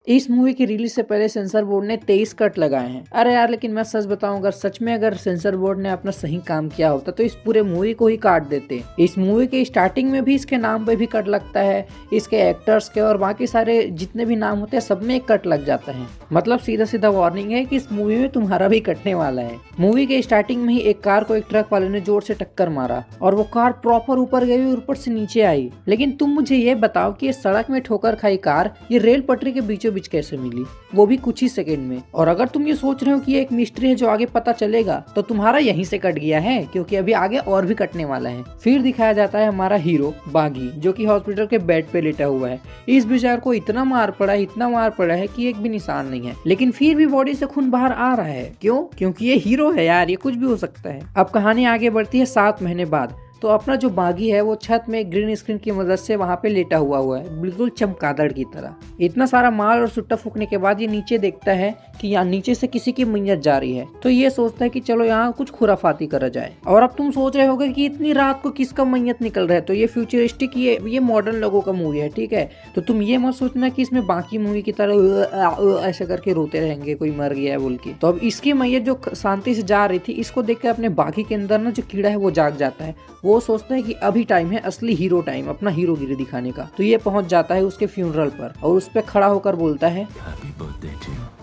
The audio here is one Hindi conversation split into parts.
इस मूवी की रिलीज से पहले सेंसर बोर्ड ने 23 कट लगाए हैं। अरे यार, लेकिन मैं सच बताऊं, अगर सच में अगर सेंसर बोर्ड ने अपना सही काम किया होता तो इस पूरे मूवी को ही काट देते। इस मूवी के स्टार्टिंग में भी इसके नाम पे भी कट लगता है, इसके एक्टर्स के और बाकी सारे जितने भी नाम होते हैं सब में एक कट लग जाता है। मतलब सीधा सीधा वार्निंग है कि इस मूवी में तुम्हारा भी कटने वाला है। मूवी के स्टार्टिंग में ही एक कार को एक ट्रक वाले ने जोर से टक्कर मारा और वो कार प्रॉपर ऊपर गई और ऊपर से नीचे आई। लेकिन तुम मुझे ये बताओ कि ये सड़क में ठोकर खाई कार ये रेल पटरी के बीचों बीच कैसे मिली, वो भी कुछ ही सेकंड में। और अगर तुम ये सोच रहे हो कि ये एक मिस्ट्री है जो आगे पता चलेगा, तो तुम्हारा यहीं से कट गया है, क्योंकि अभी आगे और भी कटने वाला है। फिर दिखाया जाता है हमारा हीरो बागी, जो कि हॉस्पिटल के बेड पे लेटा हुआ है। इस बेचारे को इतना मार पड़ा है, इतना मार पड़ा है कि एक भी निशान नहीं है, लेकिन फिर भी बॉडी से खून बाहर आ रहा है। क्यों? क्योंकि ये हीरो है यार, ये कुछ भी हो सकता है। अब कहानी आगे बढ़ती है 7 महीने बाद। तो अपना जो बागी है वो छत में ग्रीन स्क्रीन की मदद से वहां पे लेटा हुआ है, बिल्कुल चमगादड़ की तरह। इतना सारा मार और सुट्टा फूकने के बाद ये नीचे देखता है कि यहाँ नीचे से किसी की मैयत जा रही है। तो ये सोचता है कि चलो यहाँ कुछ खुराफाती करा जाए। और अब तुम सोच रहे होगे कि इतनी रात को किसका मैयत निकल रहा है, तो ये फ्यूचरिस्टिक, ये मॉडर्न लोगों का मूवी है, ठीक है। तो तुम ये मत सोचना कि इसमें बाकी मूवी की तरह ऐसे करके रोते रहेंगे कोई मर गया है बोल के। तो अब इसकी मैयत जो शांति से जा रही थी, इसको देख कर अपने बागी के अंदर ना जो कीड़ा है वो जाग जाता है। वो सोचता है कि अभी टाइम है असली हीरो टाइम, अपना हीरोगिरी दिखाने का। तो ये पहुंच जाता है उसके फ्यूनरल पर और उस पे खड़ा होकर बोलता है,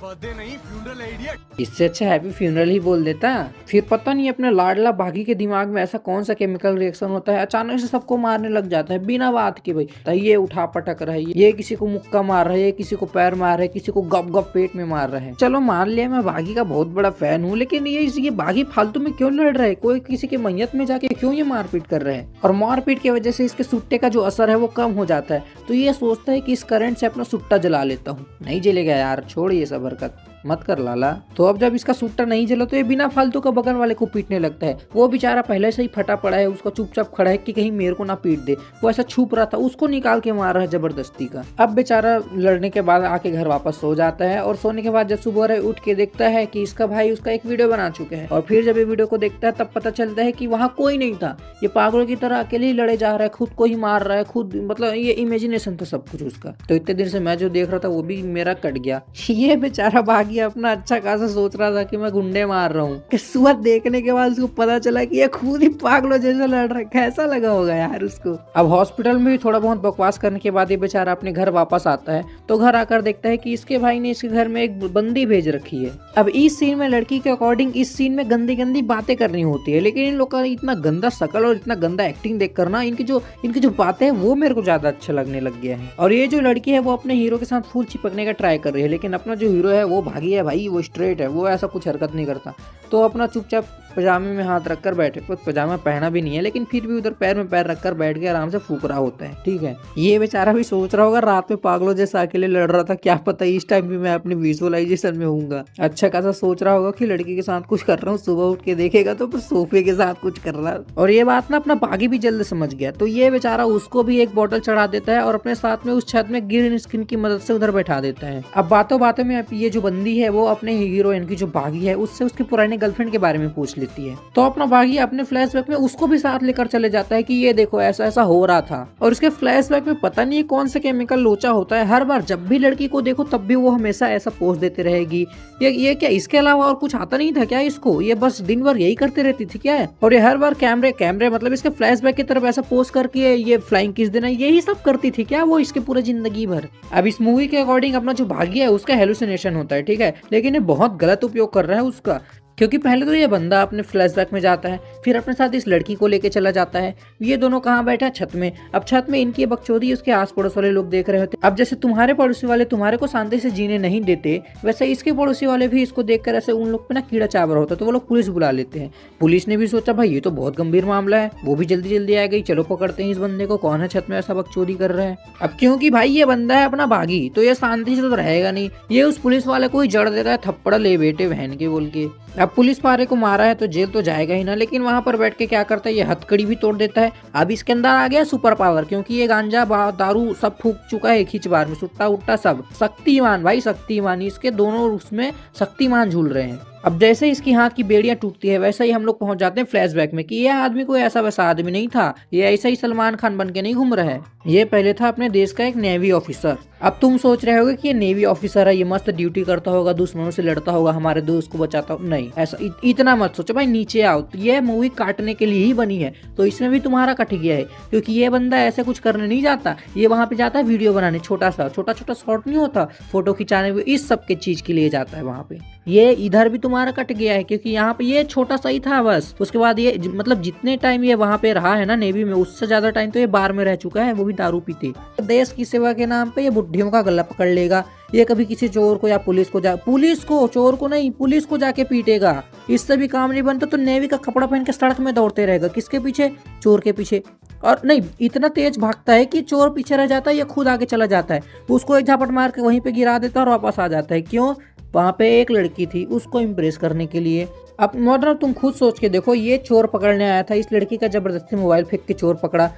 बर्थडे नहीं फ्यूनरल है इडियट। इससे अच्छा हैप्पी फ्यूनरल ही बोल देता। फिर पता नहीं अपने लाडला बागी के दिमाग में ऐसा कौन सा केमिकल रिएक्शन होता है, अचानक से सबको मारने लग जाता है बिना बात के। भाई तो ये उठा पटक रहा है, ये किसी को मुक्का मार रहा है, ये किसी को पैर मार रहा है, किसी को गप गप पेट में मार रहा है। चलो मान लिया मैं बागी का बहुत बड़ा फैन हूँ, लेकिन ये बागी फालतू में क्यों लड़ रहा है, कोई किसी के मैयत में जाके क्यों ये मारपीट कर रहे हैं। और मारपीट की वजह से इसके सुट्टे का जो असर है वो कम हो जाता है। तो ये सोचता है कि इस करंट से अपना सुट्टा जला लेता हूँ। नहीं जलेगा यार, छोड़ ये सब हरकत मत कर लाला। तो अब जब इसका सुट्टा नहीं जला तो ये बिना फालतू का बगल वाले को पीटने लगता है। वो बेचारा पहले से ही फटा पड़ा है, उसका चुपचाप खड़ा है कि कहीं मेरे को ना पीट दे। वो ऐसा छुप रहा था, उसको निकाल के मार रहा है जबरदस्ती का। अब बेचारा लड़ने के बाद आके घर वापस सो जाता है और सोने के बाद जब सुबह रहे उठ के देखता है कि इसका भाई उसका एक वीडियो बना चुके हैं। और फिर जब ये वीडियो को देखता है तब पता चलता है कि वहाँ कोई नहीं था, ये पागलों की तरह अकेले ही लड़े जा रहा है, खुद को ही मार रहा है खुद, मतलब ये इमेजिनेशन था सब कुछ उसका। तो इतने दिन से मैं जो देख रहा था वो भी मेरा कट गया। ये बेचारा भागी अपना अच्छा खासा सोच रहा था कि मैं गुंडे मार रहा हूँ, कि सुबह देखने के बाद उसको पता चला कि ये खुद ही पागलों जैसा लड़ रहा है। कैसा लगा होगा यार उसको। अब हॉस्पिटल में भी थोड़ा बहुत बकवास करने के बाद ये बेचारा अपने घर वापस आता है। तो घर आकर देखता है कि इसके भाई ने इसके घर में एक बंदी भेज रखी है। अब इस सीन में लड़की के अकॉर्डिंग इस सीन में गंदी गंदी बातें करनी होती है, लेकिन इन लोग का इतना गंदा शकल और इतना गंदा एक्टिंग देख कर ना इनकी जो बातें हैं वो मेरे को ज्यादा अच्छा लगने लग गया है। और ये जो लड़की है वो अपने हीरो के साथ फूल चिपकने का ट्राई कर रही है, लेकिन अपना जो हीरो है वो भागी है भाई, वो स्ट्रेट है, वो ऐसा कुछ हरकत नहीं करता। तो अपना चुपचाप पजामे में हाथ रखकर बैठे, कुछ पजामा पहना भी नहीं है, लेकिन फिर भी उधर पैर में पैर रखकर बैठ के आराम से फूक रहा होता है, ठीक है। ये बेचारा भी सोच रहा होगा रात में पागलों जैसा अकेले लड़ रहा था, क्या पता इस टाइम भी मैं अपने विजुअलाइजेशन में हूँगा। अच्छा खासा सोच रहा होगा कि लड़की के साथ कुछ कर रहा हूँ, सुबह उठ के देखेगा तो सोफे के साथ कुछ कर रहा है। और ये बात ना अपना बागी भी जल्द समझ गया। तो ये बेचारा उसको भी एक बोतल चढ़ा देता है और अपने साथ में उस छत में ग्रीन स्क्रीन की मदद से उधर बैठा देता है। अब बातों बातों में ये जो बंदी है वो अपने हीरोइन की जो बागी है उससे उसकी पुरानी गर्लफ्रेंड के बारे में पूछ लेती है। तो अपना बागी अपने फ्लैशबैक में उसको भी साथ लेकर चले जाता है कि ये देखो ऐसा ऐसा हो रहा था। और उसके फ्लैशबैक में पता नहीं कौन सा केमिकल लोचा होता है, हर बार जब भी लड़की को देखो तब भी वो हमेशा ऐसा पोज देते रहेगी। ये क्या इसके अलावा और कुछ आता नहीं था क्या इसको, ये बस दिन भर यही करते रहती थी क्या है। और ये हर बार कैमरे मतलब इसके फ्लैशबैक की तरफ ऐसा पोज करके ये फ्लाइंग किस देना, यही सब करती थी क्या वो इसके पूरे जिंदगी भर। अब इस मूवी के अकॉर्डिंग अपना जो भाग्य है उसका हेलुसिनेशन होता है, ठीक है, लेकिन ये बहुत गलत उपयोग कर रहा है उसका। क्योंकि पहले तो ये बंदा अपने फ्लैशबैक में जाता है, फिर अपने साथ इस लड़की को लेके चला जाता है। ये दोनों कहाँ बैठा है, छत में। अब छत में इनकी बकचोदी उसके आस पड़ोस वाले लोग देख रहे होते। अब जैसे तुम्हारे पड़ोसी वाले तुम्हारे को शांति से जीने नहीं देते, वैसे इसके पड़ोसी वाले भी इसको देखकर ऐसे उन लोग पे ना कीड़ा चाव रहा होता, तो वो लोग पुलिस बुला लेते हैं। पुलिस ने भी सोचा भाई ये तो बहुत गंभीर मामला है, वो भी जल्दी जल्दी आ गई, चलो पकड़ते हैं इस बंदे को, कौन है छत में ऐसा बकचोदी कर रहा है। अब क्योंकि भाई ये बंदा है अपना बागी, तो ये शांति से तो रहेगा नहीं, ये उस पुलिस वाले को ही जड़ देता है थप्पड़ ले बेटे बहन के बोल के। अब पुलिस वाले को मारा है तो जेल तो जाएगा ही ना, लेकिन वहां पर बैठ के क्या करता है, ये हथकड़ी भी तोड़ देता है। अब इसके अंदर आ गया सुपर पावर, क्योंकि ये गांजा दारू सब फूक चुका है एक ही बार में, सुट्टा उट्टा सब। शक्तिमान भाई शक्तिमान, इसके दोनों उसमें शक्तिमान झूल रहे हैं। अब जैसे ही इसकी हाथ की बेड़ियां टूटती है वैसे ही हम लोग पहुंच जाते हैं फ्लैशबैक में कि यह आदमी कोई ऐसा वैसा आदमी नहीं था, ये ऐसा ही सलमान खान बन के नहीं घूम रहा है, ये पहले था अपने देश का एक नेवी ऑफिसर। अब तुम सोच रहे होगे कि ये नेवी ऑफिसर है, ये मस्त ड्यूटी करता होगा, दुश्मनों से लड़ता होगा, हमारे दोस्त को बचाता होगा। नहीं, ऐसा इतना मत सोचो भाई, नीचे आओ। तो ये मूवी काटने के लिए ही बनी है, तो इसमें भी तुम्हारा कट गया है, क्योंकि ये बंदा ऐसे कुछ करने नहीं जाता, ये वहां पे जाता है वीडियो बनाने, छोटा छोटा शॉट नहीं होता, फोटो खिंचाने, इस सब के चीज के लिए जाता है वहां पे। ये इधर भी तुम्हारा कट गया है, क्योंकि यहाँ पे ये छोटा सा ही था बस। उसके बाद ये मतलब जितने टाइम ये वहां पे रहा है ना नेवी में, उससे ज्यादा टाइम तो ये बार में रह चुका है, वो भी दारू पीते। देश की सेवा के नाम पे ये बुड्ढियों का गला पकड़ लेगा, ये कभी किसी चोर को या पुलिस को चोर को नहीं, पुलिस को जाके पीटेगा। इससे भी काम नहीं बनता तो नेवी का कपड़ा पहन के सड़क में दौड़ते रहेगा, किसके पीछे? चोर के पीछे। और नहीं, इतना तेज भागता है कि चोर पीछे रह जाता है, ये खुद आगे चला जाता है, उसको एक झापट मार के वहीं पे गिरा देता है और वापस आ जाता है। क्यों? वहाँ पे एक लड़की थी, उसको इम्प्रेस करने के लिए। अब मतलब तुम खुद सोच के देखो, ये चोर पकड़ने आया था, इस लड़की का जबरदस्ती मोबाइल फेंक के चोर पकड़ा,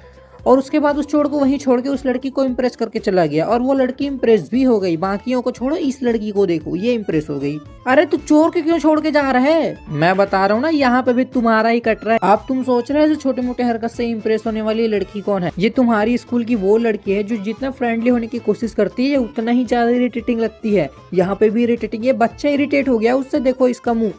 और उसके बाद उस चोर को वहीं छोड़ के उस लड़की को इम्प्रेस करके चला गया, और वो लड़की इम्प्रेस भी हो गई। बाकियों को छोड़ो, इस लड़की को देखो, ये इम्प्रेस हो गई। अरे तू चोर के क्यों छोड़ के जा रहा है? मैं बता रहा हूँ ना, यहाँ पे भी तुम्हारा ही कट रहा है। अब तुम सोच रहे हो छोटे मोटे हरकत से इम्प्रेस होने वाली लड़की कौन है? ये तुम्हारी स्कूल की वो लड़की है जो जितना फ्रेंडली होने की कोशिश करती है उतना ही ज्यादा इरिटेटिंग लगती है। यहाँ पे भी इरिटेटिंग, ये बच्चा इरिटेट हो गया उससे, देखो इसका मुंह।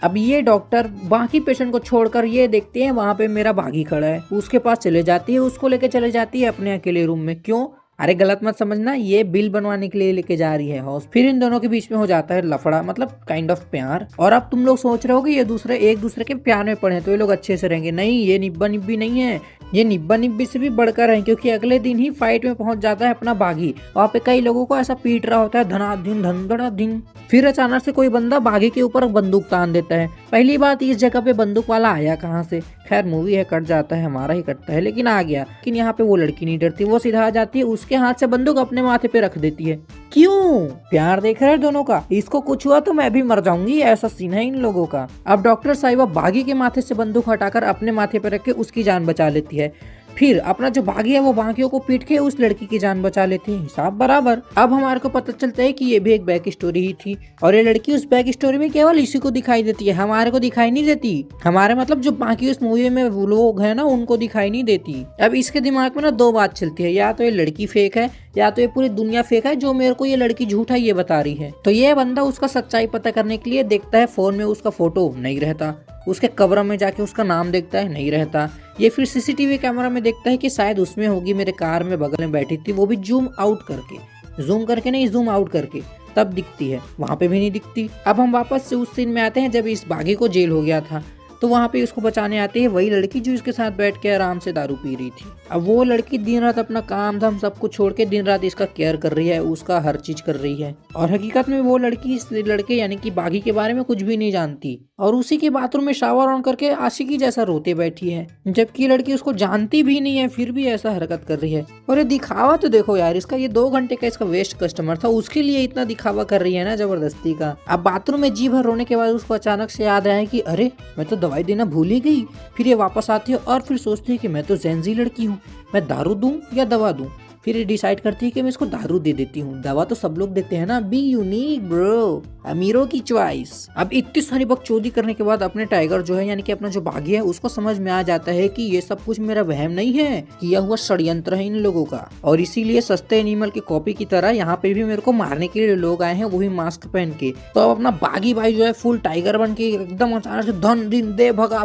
अब ये डॉक्टर बाकी पेशेंट को छोड़कर ये देखते हैं वहां पे मेरा भागी खड़ा है, उसके पास चले जाती है, उसको लेके चले जाती है अपने अकेले रूम में। क्यों? अरे गलत मत समझना, ये बिल बनवाने के लिए लेके जा रही है हॉस्पिटल। फिर इन दोनों के बीच में हो जाता है लफड़ा, मतलब काइंड ऑफ प्यार। और अब तुम लोग सोच रहे हो कि ये एक दूसरे के प्यार में पड़े तो ये लोग अच्छे से रहेंगे। नहीं, ये निब्बा निब्बी नहीं है, ये निब्बा निब्बी से भी बढ़कर है, क्योंकि अगले दिन ही फाइट में पहुंच जाता है अपना बागी। वहाँ पे कई लोगों को ऐसा पीट रहा होता है, धनाधन धनधनाधन। फिर अचानक से कोई बंदा बागी के ऊपर बंदूक तान देता है। पहली बात, इस जगह पे बंदूक वाला आया कहाँ से? खैर मूवी है, कट जाता है, हमारा ही कटता है, लेकिन आ गया। लेकिन यहाँ पे वो लड़की नहीं डरती, वो सीधा आ जाती है, उसके हाथ से बंदूक अपने माथे पे रख देती है। क्यों? प्यार देख रहे हैं दोनों का, इसको कुछ हुआ तो मैं भी मर जाऊंगी, ऐसा सीन है इन लोगों का। अब डॉक्टर साहिबा बागी के माथे से बंदूक हटाकर अपने माथे पे रख के उसकी जान बचा लेती है। फिर अपना जो बागी है वो बाकियों को पीट के उस लड़की की जान बचा लेती है, हिसाब बराबर। अब हमारे को पता चलता है कि ये भी एक बैक स्टोरी ही थी, और ये लड़की उस बैक स्टोरी में केवल इसी को दिखाई देती है, हमारे को दिखाई नहीं देती। हमारे मतलब जो बाकी उस मूवी में वो लोग हैं ना, उनको दिखाई नहीं देती। अब इसके दिमाग में ना दो बात चलती है, या तो ये लड़की फेक है या तो ये पूरी दुनिया फेक है, जो मेरे को ये लड़की झूठा ये बता रही है। तो ये बंदा उसका सच्चाई पता करने के लिए देखता है फोन में, उसका फोटो नहीं रहता, उसके कब्र में जाके उसका नाम देखता है, नहीं रहता। ये फिर सीसीटीवी कैमरा में देखता है कि शायद उसमें होगी, मेरे कार में बगल में बैठी थी, वो भी जूम करके नहीं, जूम आउट करके तब दिखती है, वहां पे भी नहीं दिखती। अब हम वापस से उस सीन में आते हैं जब इस बागी को जेल हो गया था, तो वहाँ पे उसको बचाने आती है वही लड़की जो इसके साथ बैठ के आराम से दारू पी रही थी। अब वो लड़की दिन रात अपना काम धाम सब कुछ छोड़ के दिन रात इसका केयर कर रही है, उसका हर चीज कर रही है, और हकीकत में वो लड़की इस लड़के यानी कि बागी के बारे में कुछ भी नहीं जानती, और उसी के बाथरूम में शावर ऑन करके आशिकी जैसा रोते बैठी है, जबकि लड़की उसको जानती भी नहीं है, फिर भी ऐसा हरकत कर रही है। और ये दिखावा तो देखो यार इसका, ये 2 घंटे का इसका वेस्ट कस्टमर था, उसके लिए इतना दिखावा कर रही है ना जबरदस्ती का। अब बाथरूम में जी भर रोने के बाद उसको अचानक से याद आया कि अरे मैं तो दवाई देना भूल ही गई। फिर ये वापस आती है और फिर सोचती है कि मैं तो जेंजी लड़की हूँ, मैं दारू दूं या दवा दूं। फिर डिसाइड करती है कि मैं इसको दारू दे देती हूँ, दवा तो सब लोग देते हैं ना, बी यूनिक ब्रो, अमीरों की चॉइस। अब इतनी सारी बकचोदी करने के बाद अपने टाइगर जो है यानी कि अपना जो बागी है उसको समझ में आ जाता है कि ये सब कुछ मेरा वहम नहीं है, किया हुआ षड्यंत्र है इन लोगों का, और इसीलिए सस्ते एनिमल की कॉपी की तरह यहाँ पे भी मेरे को मारने के लिए लोग आए हैं, वो भी मास्क पहन के। तो अब अपना बागी भाई जो है फुल टाइगर बन के एकदम अचानक से धन दिन दे भगा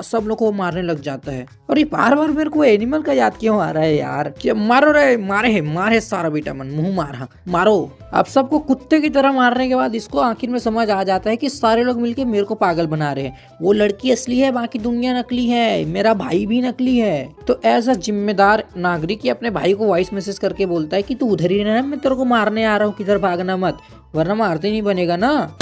सब लोग को मारने लग जाता है। और ये बार बार मेरे को एनिमल का याद क्यों आ रहा है यार, क्या मारो रे, मारे सारा बेटा मन, मुंह मारो। अब सबको कुत्ते की तरह मारने के बाद इसको आखिर में समझ आ जाता है कि सारे लोग मिलके मेरे को पागल बना रहे हैं, वो लड़की असली है बाकी दुनिया नकली है, मेरा भाई भी नकली है। तो एज अ जिम्मेदार नागरिक अपने भाई को वॉइस मैसेज करके बोलता है कि तू उधर ही रहना, मैं तेरे को मारने आ रहा हूँ, किधर भागना मत, वरना मारते नहीं बनेगा ना।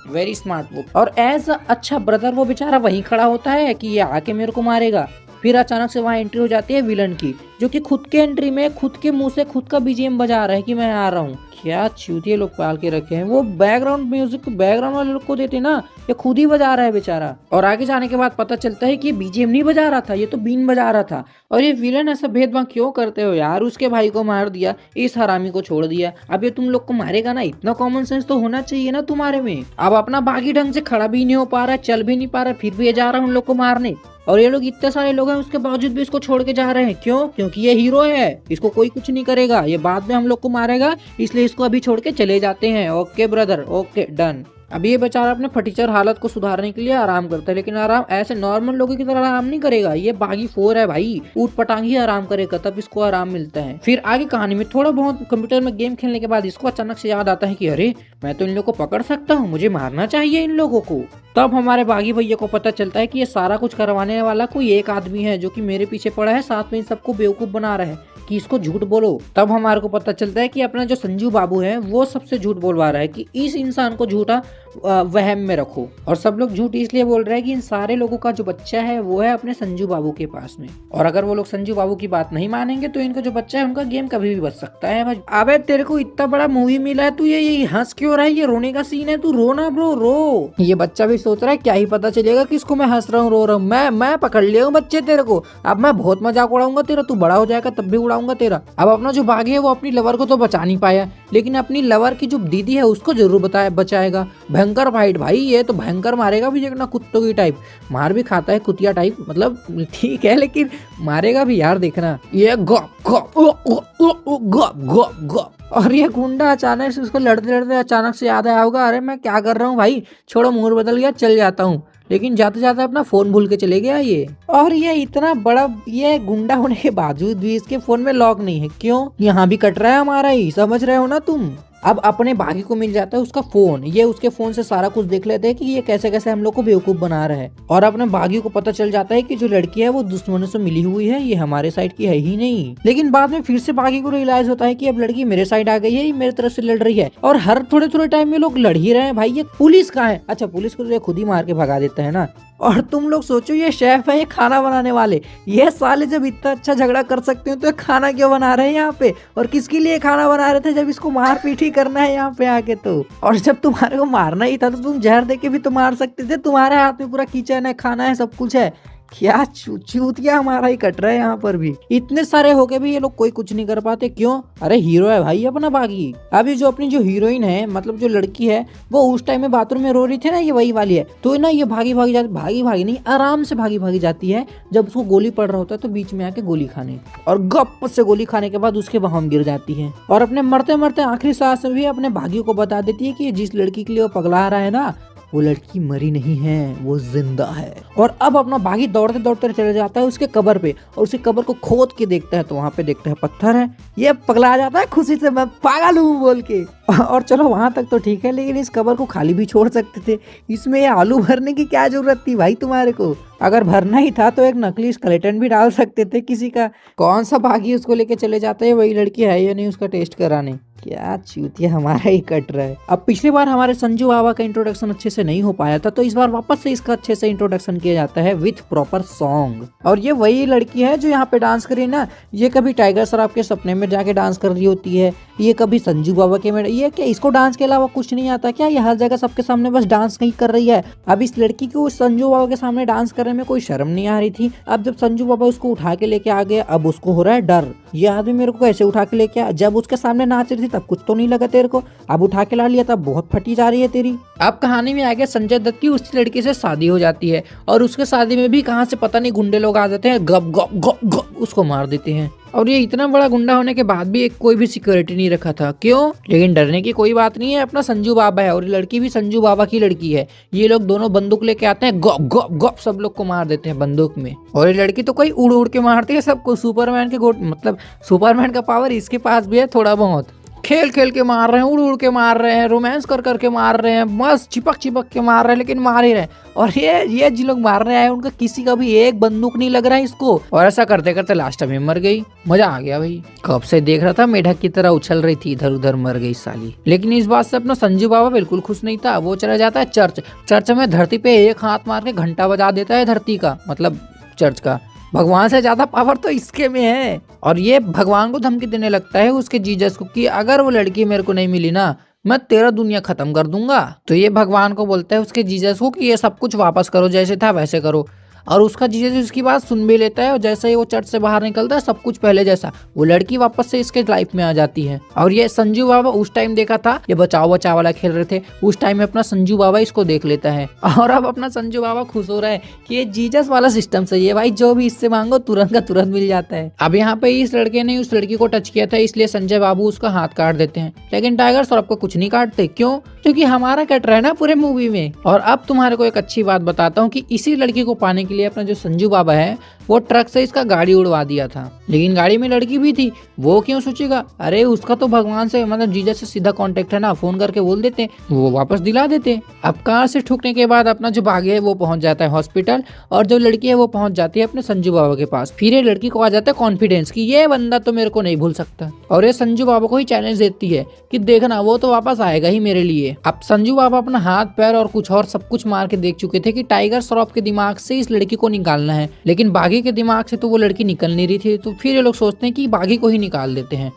वेरी स्मार्ट वो। और एज अ अच्छा ब्रदर वो बेचारा वहीं खड़ा होता है कि ये आके मेरे को मारेगा। फिर अचानक से वहाँ एंट्री हो जाती है विलन की, जो कि खुद के एंट्री में खुद के मुंह से खुद का बीजीएम बजा रहा है कि मैं आ रहा हूँ। क्या चूतिए लोग पाल के रखे हैं। वो बैकग्राउंड म्यूजिक बैकग्राउंड वाले लोग को देते ना, ये खुद ही बजा रहा है बेचारा। और आगे जाने के बाद पता चलता है कि बीजीएम नहीं बजा रहा था, ये तो बीन बजा रहा था। और ये विलन ऐसा भेदभाव क्यों करते हो यार, उसके भाई को मार दिया, इस हरामी को छोड़ दिया, अब ये तुम लोग को मारेगा ना, इतना कॉमन सेंस तो होना चाहिए ना तुम्हारे में। अब अपना बागी ढंग से खड़ा भी नहीं हो पा रहा, चल भी नहीं पा रहा, फिर भी ये जा रहा है उन लोग को मारने। और ये लोग इतने सारे लोग हैं उसके बावजूद भी इसको छोड़ के जा रहे हैं, क्यों? क्योंकि ये हीरो है, इसको कोई कुछ नहीं करेगा, ये बाद में हम लोग को मारेगा, इसलिए इसको अभी छोड़ के चले जाते हैं। Okay brother, okay done. अब ये बेचारा अपने फटीचर हालत को सुधारने के लिए आराम करता है, लेकिन आराम ऐसे नॉर्मल लोगों की तरह आराम नहीं करेगा, ये बागी 4 है भाई, ऊट पटांग ही आराम करेगा, तब इसको आराम मिलता है। फिर आगे कहानी में थोड़ा बहुत कंप्यूटर में गेम खेलने के बाद इसको अचानक से याद आता है कि अरे मैं तो इन लोगों को पकड़ सकता हूँ, मुझे मारना चाहिए इन लोगों को। तब हमारे बागी भैया को पता चलता है कि ये सारा कुछ करवाने वाला कोई एक आदमी है जो कि मेरे पीछे पड़ा है, साथ में इन सबको बेवकूफ बना रहा है कि इसको झूठ बोलो। तब हमारे को पता चलता है कि अपना जो संजू बाबू है वो सबसे झूठ बोलवा रहा है कि इस इंसान को झूठा वहम में रखो। और सब लोग झूठ इसलिए बोल रहे हैं कि इन सारे लोगों का जो बच्चा है वो है अपने संजू बाबू के पास में, और अगर वो लोग संजू बाबू की बात नहीं मानेंगे तो इनका जो बच्चा है उनका गेम कभी भी बच सकता है। अबे तेरे को इतना बड़ा मूवी मिला है, तू ये हंस क्यों रहा है, ये रोने का सीन है, तू रो ना ब्रो, रो। ये बच्चा भी सोच रहा है क्या ही पता चलेगा किसको मैं हंस रहा हूँ रो रहा हूँ, मैं पकड़ लिया हूँ बच्चे तेरे को, अब मैं बहुत मजाक उड़ाऊंगा तेरा, तू बड़ा हो जाएगा तब भी उड़ाऊंगा तेरा। अब अपना जो बागी है वो अपनी लवर को तो बचा नहीं पाया, लेकिन अपनी लवर की जो दीदी है उसको जरूर बचाएगा। भयंकर फाइट भाई, ये तो भयंकर मारेगा भी, देखना कुत्तों की टाइप मार भी खाता है, कुतिया टाइप, मतलब ठीक है लेकिन मारेगा भी यार, देखना ये गप गप गप गप गप। और ये गुंडा अचानक से उसको लड़ते लड़ते अचानक से याद आया होगा, अरे मैं क्या कर रहा हूँ भाई, छोड़ो मूड बदल गया, चल जाता हूँ। लेकिन जाते जाते अपना फोन भूल के चले गया ये। और ये इतना बड़ा ये गुंडा होने के बावजूद भी इसके फोन में लॉक नहीं है, क्यों? यहाँ भी कट रहा है हमारा ही, समझ रहे हो ना तुम। अब अपने बागी को मिल जाता है उसका फोन, ये उसके फोन से सारा कुछ देख लेते हैं कि ये कैसे कैसे हम लोग को बेवकूफ बना रहा है। और अपने बागी को पता चल जाता है कि जो लड़की है वो दुश्मनों से मिली हुई है, ये हमारे साइड की है ही नहीं। लेकिन बाद में फिर से बागी को रियलाइज होता है कि अब लड़की मेरे साइड आ गई है, ये मेरे तरफ से लड़ रही है, और हर थोड़े थोड़े टाइम में लोग लड़ ही रहे हैं भाई। ये पुलिस कहाँ है? अच्छा पुलिस को तो ये खुद ही मार के भगा देता है ना। और तुम लोग सोचो ये शेफ है, ये खाना बनाने वाले, ये साले जब इतना अच्छा झगड़ा कर सकते हो तो खाना क्यों बना रहे हैं यहाँ पे, और किसके लिए खाना बना रहे थे जब इसको मार पीट ही करना है यहाँ पे आके तो। और जब तुम्हारे को मारना ही था तो तुम जहर दे के भी तो मार सकते थे, तुम्हारे हाथ में पूरा किचन है, खाना है, सब कुछ है, क्या चूतिया हमारा ही कट रहा है यहाँ पर भी। इतने सारे होके भी ये लोग कोई कुछ नहीं कर पाते, क्यों? अरे हीरो है भाई अपना बागी। अभी जो अपनी जो हीरोइन है, मतलब जो लड़की है, वो उस टाइम में बाथरूम में रो रही थी ना, ये वही वाली है, तो ना ये भागी भागी नहीं, आराम से भागी जाती है। जब उसको गोली पड़ रहा होता है तो बीच में आके गोली खाने, और गप से गोली खाने के बाद उसके बहम गिर जाती है, और अपने मरते मरते आखिरी सांस में भी अपने भागी को बता देती है कि जिस लड़की के लिए वो पगला रहा है ना, वो लड़की मरी नहीं है, वो जिंदा है। और अब अपना बागी दौड़ते दौड़ते चले जाता है उसके कब्र पे, और उसके कब्र को खोद के देखता है तो वहाँ पे देखता है पत्थर है। ये पगला जाता है खुशी से, मैं पागल हूँ बोल के। और चलो वहां तक तो ठीक है, लेकिन इस कब्र को खाली भी छोड़ सकते थे, इसमें ये आलू भरने की क्या जरूरत थी भाई तुम्हारे को? अगर भरना ही था तो एक नकली स्केलेटन भी डाल सकते थे किसी का। कौन सा बागी उसको लेके चले जाते हैं, वही लड़की है या नहीं उसका टेस्ट कराने। क्या चूतिया हमारा ही कट रहा है। अब पिछली बार हमारे संजू बाबा का इंट्रोडक्शन अच्छे से नहीं हो पाया था, तो इस बार वापस से इसका अच्छे से इंट्रोडक्शन किया जाता है विथ प्रॉपर सॉन्ग। और ये वही लड़की है जो यहाँ पे डांस करी ना, ये कभी टाइगर श्रॉफ के सपने में जाके डांस कर रही होती है, ये कभी संजू बाबा के में, ये क्या इसको डांस के अलावा कुछ नहीं आता क्या? ये हर जगह सबके सामने बस डांस नहीं कर रही है। अब इस लड़की को संजू बाबा के सामने डांस करने में कोई शर्म नहीं आ रही थी। अब जब संजू बाबा उसको उठा के लेके आ गए, अब उसको हो रहा है डर, ये आदमी मेरे को कैसे उठा के लेके आया? जब उसके सामने नाच रही थी तब कुछ तो नहीं लगा तेरे को, अब उठा के ला लिया तब बहुत फटी जा रही है तेरी। अब कहानी में आगे संजय दत्त की उस लड़की से शादी हो जाती है, और उसके शादी में भी कहाँ से पता नहीं गुंडे लोग आ जाते हैं, गप गप गप गप उसको मार देते हैं। और ये इतना बड़ा गुंडा होने के बाद भी एक कोई भी सिक्योरिटी नहीं रखा था, क्यों? लेकिन डरने की कोई बात नहीं है, अपना संजू बाबा है, और ये लड़की भी संजू बाबा की लड़की है। ये लोग दोनों बंदूक लेके आते हैं, गप गप गप सब लोग को मार देते हैं बंदूक में। और ये लड़की तो कोई उड़ उड़ के मारती है सबको, सुपरमैन के मतलब सुपरमैन का पावर इसके पास भी है थोड़ा बहुत। खेल खेल के मार रहे हैं, उड़ उड़ के मार रहे हैं, रोमांस कर करके मार रहे हैं, मस्त चिपक चिपक के मार रहे हैं, लेकिन मार ही रहे हैं। और ये जिन लोग मार रहे हैं उनका किसी का भी एक बंदूक नहीं लग रहा है इसको। और ऐसा करते करते लास्ट में मर गई। मजा आ गया भाई, कब से देख रहा था, मेढक की तरह उछल रही थी, इधर उधर मर गई साली। लेकिन इस बात से अपना संजू बाबा बिल्कुल खुश नहीं था। वो चला जाता है चर्च में धरती पे एक हाथ मार के घंटा बजा देता है धरती का, मतलब चर्च का, भगवान से ज्यादा पावर तो इसके में है। और ये भगवान को धमकी देने लगता है उसके जीजस को कि अगर वो लड़की मेरे को नहीं मिली ना, मैं तेरा दुनिया खत्म कर दूंगा। तो ये भगवान को बोलता है उसके जीजस को कि ये सब कुछ वापस करो, जैसे था वैसे करो। और उसका जीजस उसकी बात सुन भी लेता है और जैसे ही वो चर्च से बाहर निकलता है सब कुछ पहले जैसा, वो लड़की वापस से इसके लाइफ में आ जाती है। और ये संजू बाबा उस टाइम देखा था, ये बचाओ बचाओ वाला खेल रहे थे, उस टाइम में अपना संजू बाबा इसको देख लेता है और अब अपना संजू बाबा खुश हो रहा है कि ये जीजस वाला सिस्टम सही है भाई, जो भी इससे मांगो तुरंत का तुरंत मिल जाता है। अब यहाँ पे इस लड़के ने उस लड़की को टच किया था, इसलिए संजय बाबू उसका हाथ काट देते हैं, लेकिन टाइगर श्रॉफ को कुछ नहीं काटते। क्यों? क्योंकि हमारा कट रहा है ना पूरे मूवी में। और अब तुम्हारे को एक अच्छी बात बताता हूँ कि इसी लड़की को पाने के लिए अपना जो संजू बाबा है वो ट्रक से इसका गाड़ी उड़वा दिया था, लेकिन गाड़ी में लड़की भी थी, वो क्यों सोचेगा? अरे उसका तो भगवान से मतलब जीजस से सीधा कांटेक्ट है ना, फोन करके बोल देते, वो वापस दिला देते। अब कार से ठुकने के बाद अपना जो बागी है वो पहुंच जाता है हॉस्पिटल और जो लड़की है वो पहुंच जाती है अपने संजू बाबा के पास। फिर ये लड़की को आ जाता है कॉन्फिडेंस कि ये बंदा तो मेरे को नहीं भूल सकता, और ये संजू बाबा को ही चैलेंज देती है कि देखना वो तो वापस आएगा ही मेरे लिए। अब संजू बाबा अपना हाथ पैर और कुछ और सब कुछ मार के देख चुके थे कि टाइगर श्रॉफ के दिमाग से इस लड़की को निकालना है, लेकिन बागी के दिमाग से तो वो लड़की निकल नहीं रही थी। तो फिर ये लोग सोचते हैं कि बागी को ही निकाल देते हैं,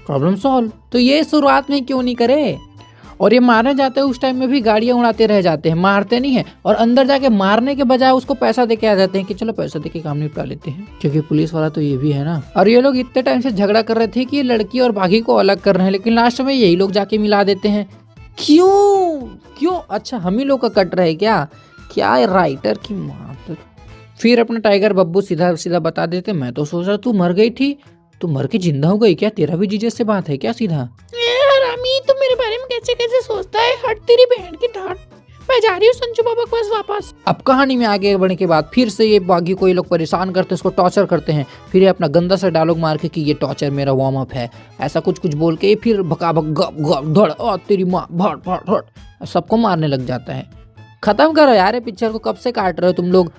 प्रॉब्लम सॉल्व। तो ये शुरुआत में क्यों नहीं करे? और ये मारने जाते हैं उस टाइम में भी गाड़ियां उड़ाते रह जाते हैं, मारते नहीं है, और अंदर जाके मारने के बजाय उसको पैसा देके आ जाते हैं कि चलो पैसा देके काम निपटा लेते हैं, क्योंकि पुलिस वाला तो ये भी है ना। और ये लोग इतने टाइम से झगड़ा कर रहे थे कि ये लड़की और बागी को अलग कर रहे हैं, लेकिन लास्ट में यही लोग जाके मिला देते हैं। क्यों क्यों? अच्छा हम ही लोग का कट रहे क्या राइटर की माँ। फिर अपना टाइगर बब्बू सीधा सीधा बता देते, मैं तो सोच रहा तू मर गई थी, तू मर के जिंदा हो गई क्या? तेरा भी जीजस से बात है क्या? सीधा हरामी, तू मेरे बारे में कैसे कैसे सोचता है? हट तेरी बहन की ठाट, मैं जा रही हूँ संजू बाबा के पास वापस। अब कहानी में आगे बढ़ने के बाद फिर से ये बागी को ये लोग परेशान करते हैं, उसको टॉर्चर करते हैं। फिर ये अपना गंदा सा डायलॉग मार के कि ये टॉर्चर मेरा वार्म अप है, ऐसा कुछ बोल के फिर भका भक गप गप धड़ तेरी माँ भड़ सबको मारने लग जाता है। खत्म करो यार पिक्चर को, कब से काट रहे हो तुम लोग?